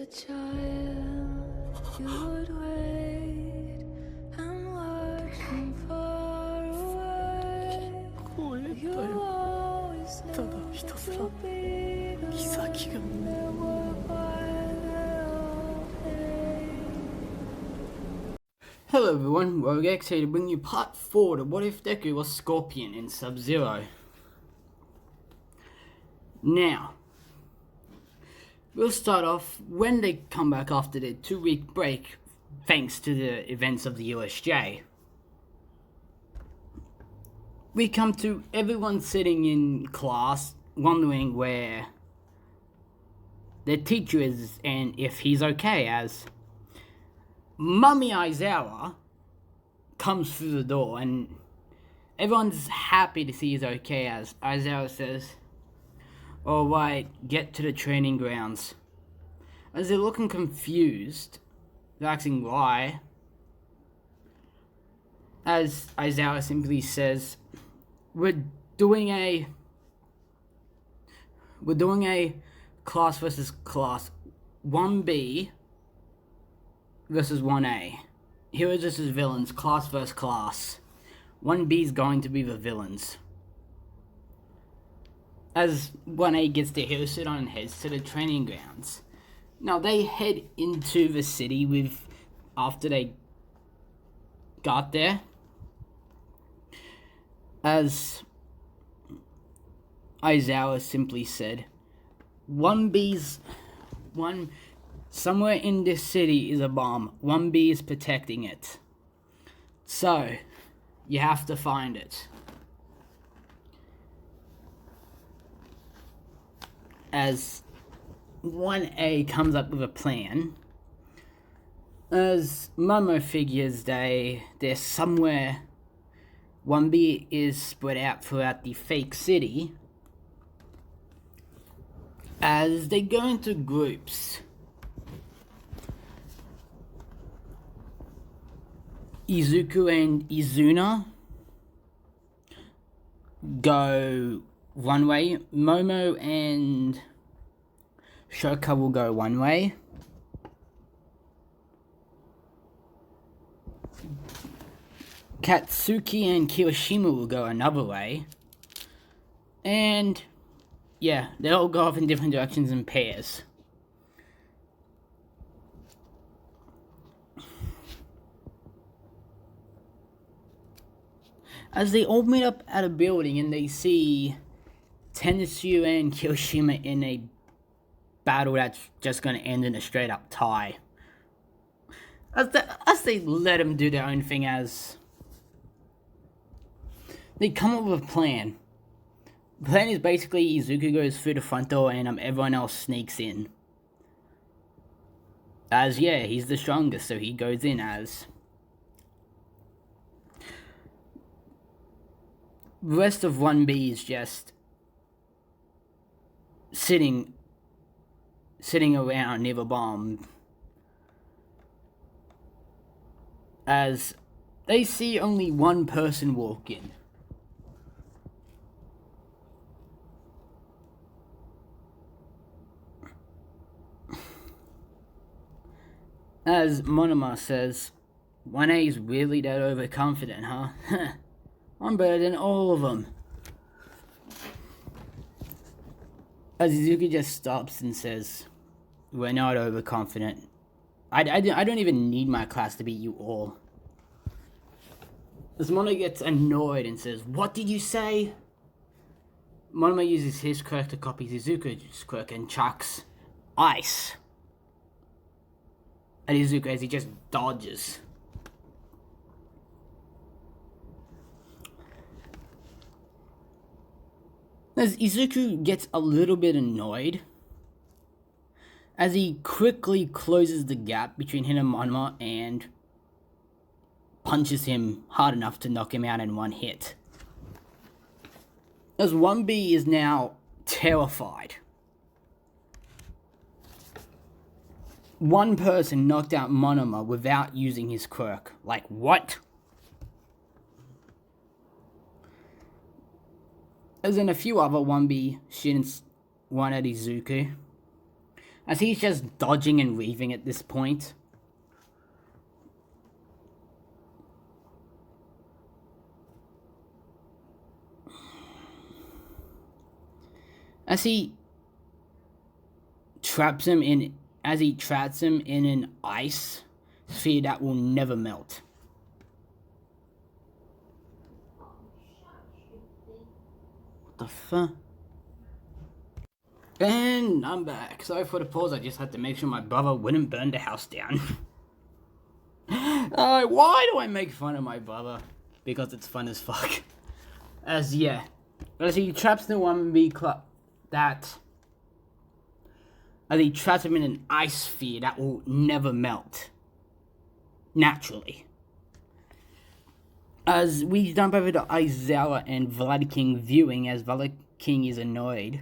child, you would wait and watch from far away. こうやったよ。 You always ただ knew ひた that すら you'd be the 岬が one that would quiet their old pain. Hello everyone, we're excited to bring you part 4 to What If Deku was Scorpion in Sub-Zero. Now, we'll start off when they come back after their 2-week break, thanks to the events of the USJ. We come to everyone sitting in class, wondering where their teacher is and if he's okay, as Mummy Aizawa comes through the door and everyone's happy to see he's okay, as Aizawa says, "Alright, get to the training grounds." As they're looking confused, they're asking why, as Aizawa simply says, we're doing a class versus class, 1B versus 1A. Heroes versus villains, class versus class. 1B is going to be the villains. As 1A gets their hero suit on and heads to the training grounds. Now they head into the city after they got there. As Aizawa simply said, somewhere in this city is a bomb. 1B is protecting it. So, you have to find it. As 1A comes up with a plan, as Momo figures they're somewhere. 1B is spread out throughout the fake city, as they go into groups. Izuku and Izuna go one way. Momo and Shoka will go one way. Katsuki and Kiyoshima will go another way. And yeah, they all go off in different directions in pairs. As they all meet up at a building and they see Tensu and Kiyoshima in a battle that's just going to end in a straight up tie. As they let them do their own thing, as they come up with a plan. The plan is basically Izuku goes through the front door and everyone else sneaks in. As yeah, he's the strongest, so he goes in. As the rest of 1B is just sitting around near the bomb, as they see only one person walk in. As Monoma says, 1A is really that overconfident, huh? I'm better than all of them. As Izuku just stops and says, we're not overconfident. I don't even need my class to beat you all. As Monoma gets annoyed and says, what did you say? Monoma uses his quirk to copy Izuku's quirk and chucks ice at Izuku as he just dodges. As Izuku gets a little bit annoyed, as he quickly closes the gap between him and Monoma and punches him hard enough to knock him out in one hit. As 1B is now terrified. One person knocked out Monoma without using his quirk. Like, what? As in a few other 1B students, one at Izuku. as he's just dodging and weaving at this point. As he traps him in an ice sphere that will never melt. What the fuck? And I'm back. Sorry for the pause, I just had to make sure my brother wouldn't burn the house down. Why do I make fun of my brother? Because it's fun as fuck. As he traps the 1B club as he traps him in an ice sphere that will never melt. Naturally. As we jump over to Aizawa and Vladiking viewing, as Vladiking is annoyed.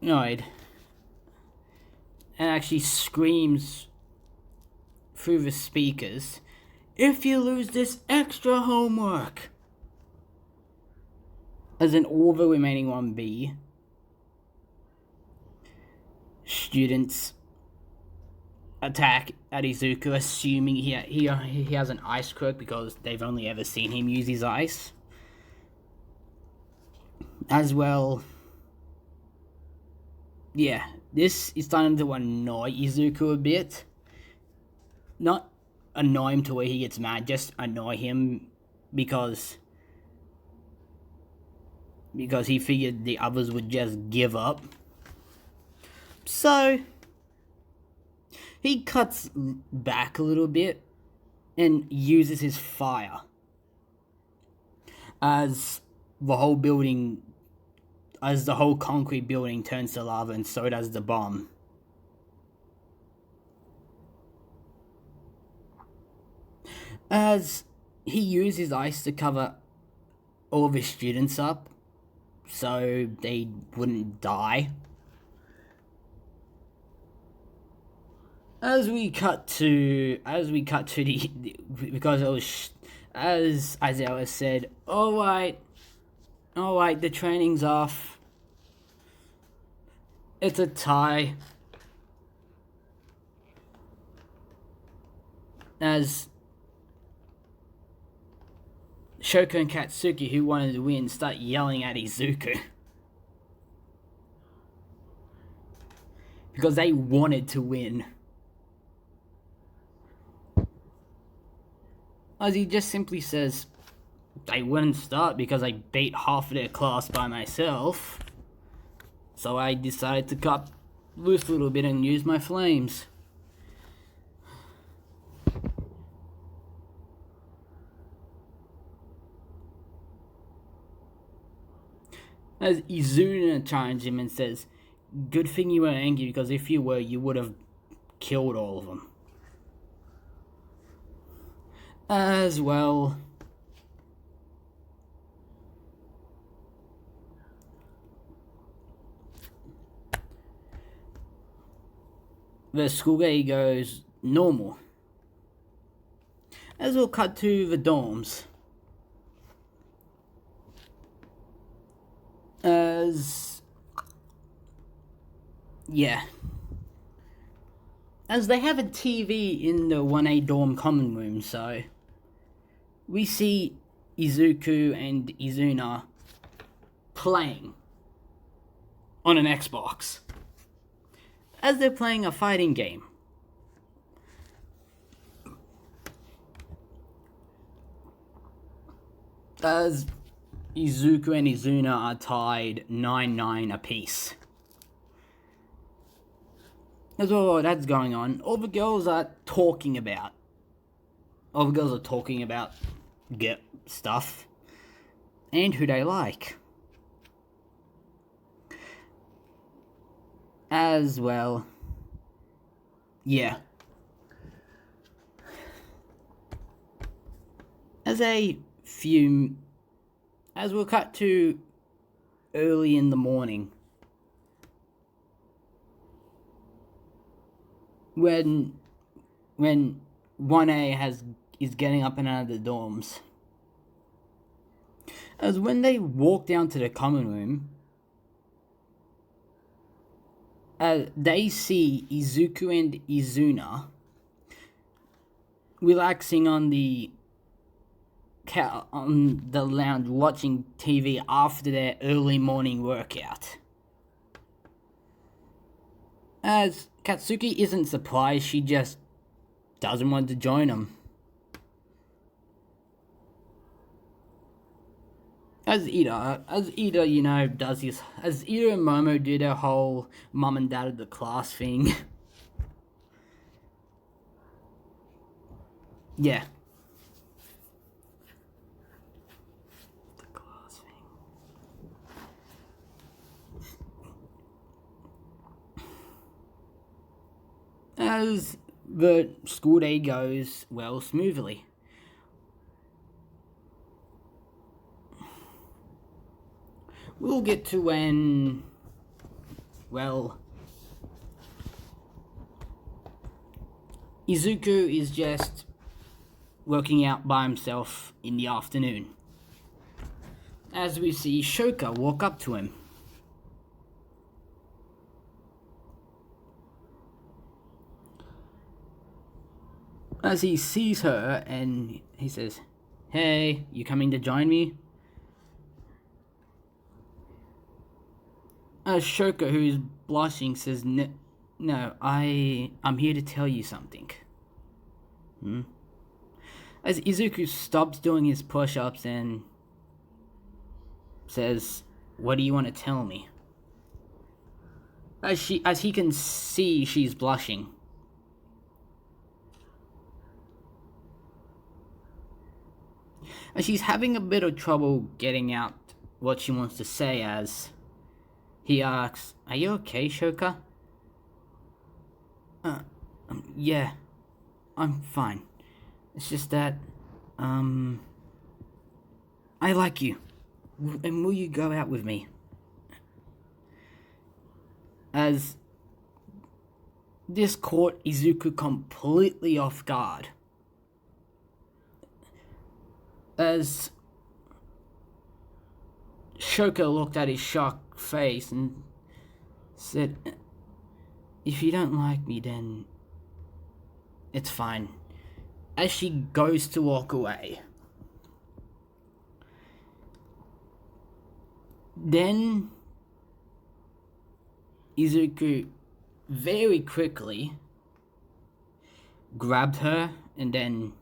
And actually screams through the speakers, "If you lose this extra homework!" As in all the remaining 1B students attack at Izuku, assuming he has an ice quirk because they've only ever seen him use his ice. As well, this is starting to annoy Izuku a bit. Not annoy him to where he gets mad, just annoy him because he figured the others would just give up. So he cuts back a little bit and uses his fire as the whole concrete building turns to lava, and so does the bomb. As he uses ice to cover all of his students up so they wouldn't die. As we cut to because it was, as Aizawa said, alright, the training's off. It's a tie. As Shoko and Katsuki, who wanted to win, start yelling at Izuku. Because they wanted to win. As he just simply says, "They wouldn't start because I beat half of their class by myself. So I decided to cut loose a little bit and use my flames." As Izuna chimes him and says, "Good thing you weren't angry, because if you were, you would have killed all of them." As well, the school day goes normal. As we'll cut to the dorms. As they have a TV in the 1A dorm common room, so we see Izuku and Izuna playing on an Xbox as they're playing a fighting game. As Izuku and Izuna are tied 9-9 apiece. As well, while that's going on, all the girls are talking about get stuff and who they like. As well, as we'll cut to early in the morning, when 1A is getting up and out of the dorms. As when they walk down to the common room, they see Izuku and Izuna relaxing on the lounge watching TV after their early morning workout. As Katsuki isn't surprised, she just doesn't want to join them. As Ida, does this, as Ida and Momo do their whole mum and dad of the class thing. Yeah. The class thing. As the school day goes well smoothly. We'll get to when, well, Izuku is just working out by himself in the afternoon. As we see Shoka walk up to him. As he sees her and he says, "Hey, you coming to join me?" As Shoka, who's blushing, says, "No, I'm here to tell you something." As Izuku stops doing his push-ups and says, "What do you want to tell me?" As he can see, she's blushing. And she's having a bit of trouble getting out what she wants to say as he asks, "Are you okay, Shoka?" Yeah, I'm fine. It's just that, I like you. And will you go out with me? As this caught Izuku completely off guard. As Shoka looked at his shocked face and said, "If you don't like me, then it's fine." As she goes to walk away. Then Izuku very quickly grabbed her and then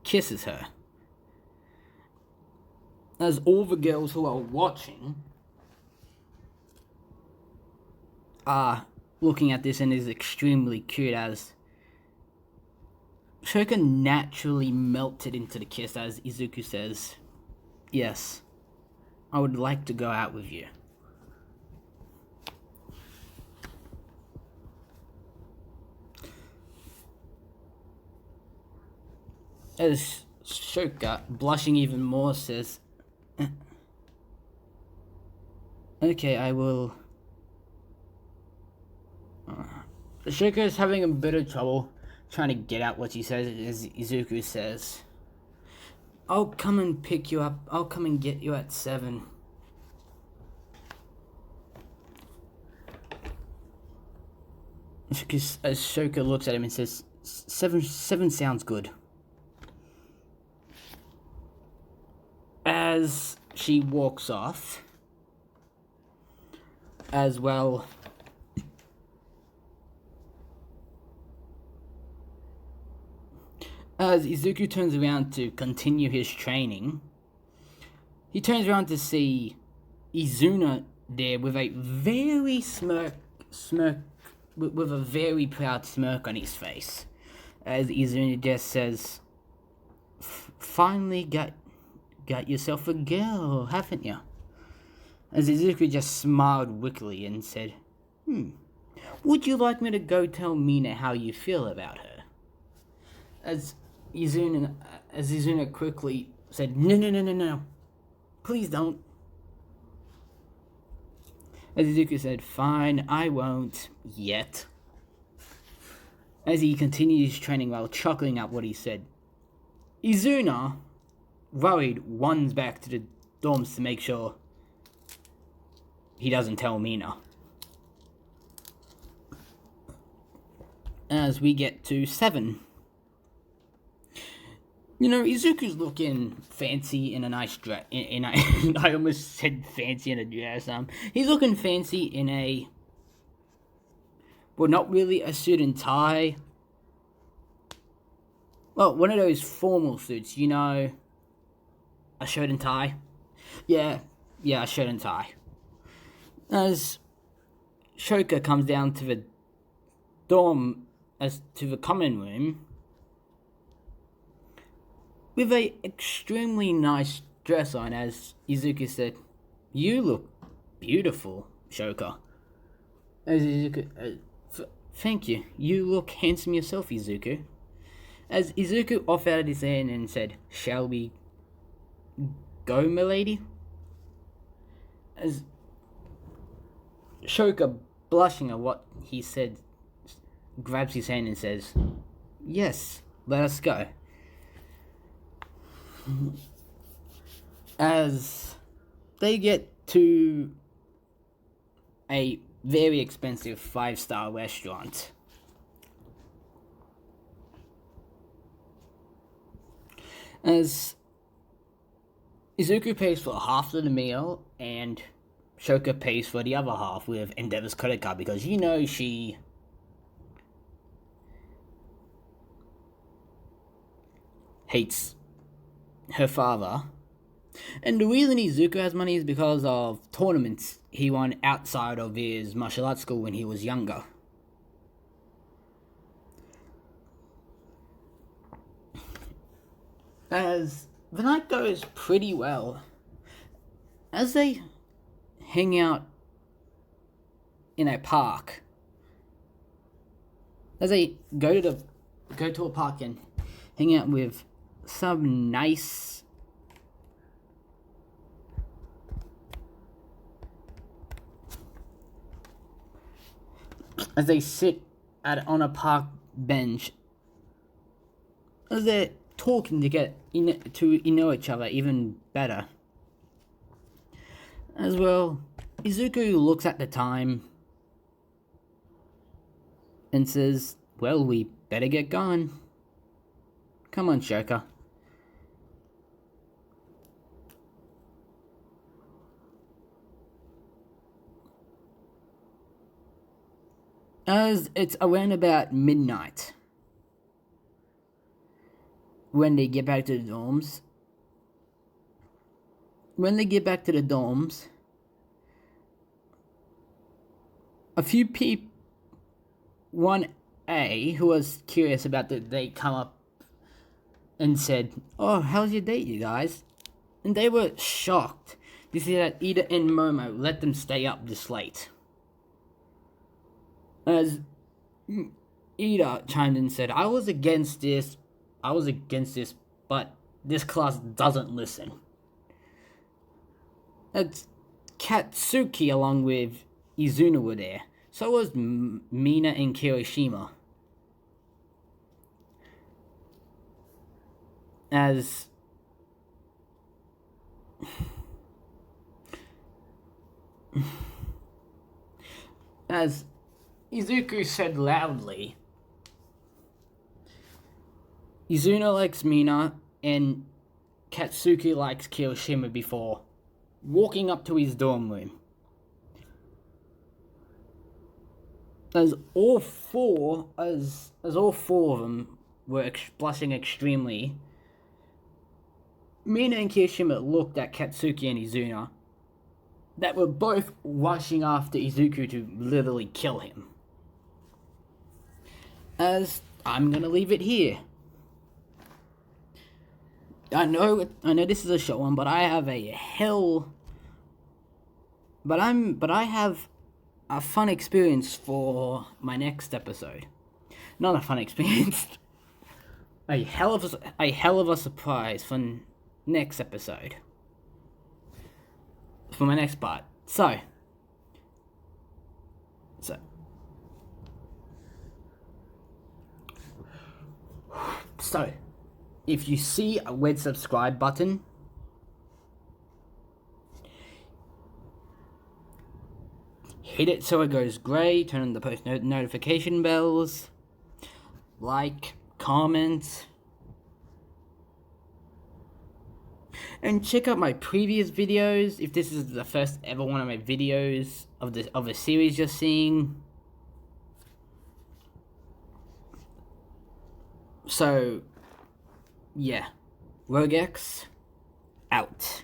kisses her. As all the girls who are watching are looking at this and is extremely cute as Shoka naturally melted into the kiss as Izuku says, "Yes, I would like to go out with you." As Shoka, blushing even more, says, "Okay, I will." Shoka is having a bit of trouble trying to get out what she says as Izuku says, "I'll come and pick you up. I'll come and get you at 7. As Shoka looks at him and says, "7 sounds good." As she walks off, as well, as Izuku turns around to continue his training, he turns around to see Izuna there with a very with a very proud smirk on his face. As Izuna just says, "Finally got yourself a girl, haven't you?" As Izuku just smiled wickedly and said, "Would you like me to go tell Mina how you feel about her?" As Izuna quickly said, No. Please don't." As Izuku said, "Fine, I won't, yet." As he continued his training while chuckling at what he said, Izuna worried, runs back to the dorms to make sure he doesn't tell Mina. As we get to 7. You know, Izuku's looking fancy in a nice dress. I almost said fancy in a dress. He's looking fancy in a... Well, not really a suit and tie. Well, one of those formal suits, you know... A shirt and tie? Yeah, a shirt and tie. As Shoka comes down to the dorm, as to the common room, with a extremely nice dress on, as Izuku said, "You look beautiful, Shoka." As Izuku, thank you. You look handsome yourself, Izuku. As Izuku offered his hand and said, "Shall we go, milady?" As Shoka, blushing at what he said, grabs his hand and says, "Yes, let us go." As they get to a very expensive 5-star restaurant, as Izuku pays for half of the meal and Shoka pays for the other half with Endeavor's credit card, because you know she hates her father. And the reason Izuku has money is because of tournaments he won outside of his martial arts school when he was younger. As the night goes pretty well, as they hang out in a park, as they go to a park and hang out with some nice as they sit on a park bench, as they're talking to get to know each other even better. As well, Izuku looks at the time and says, "Well, we better get going. Come on, Shoka." As it's around about midnight when they get back to the dorms. A few people, one A, who was curious about the date, come up and said, "Oh, how's your date, you guys?" And they were shocked to see that Ida and Momo let them stay up this late. As Ida chimed in and said, I was against this, but this class doesn't listen." As Katsuki along with Izuna were there. So was Mina and Kirishima. As Izuku said loudly, Izuna likes Mina and Katsuki likes Kirishima, before walking up to his dorm room. As all four of them were blushing extremely, Mina and Kirishima looked at Katsuki and Izuna, that were both rushing after Izuku to literally kill him. As I'm gonna leave it here. I know this is a short one, but I have a fun experience for my next episode. Not a fun experience. a hell of a surprise for next episode. For my next part. So if you see a red subscribe button, hit it so it goes grey, turn on the post notification bells, like, comment, and check out my previous videos if this is the first ever one of my videos of the series you're seeing. So, yeah, Rogex out.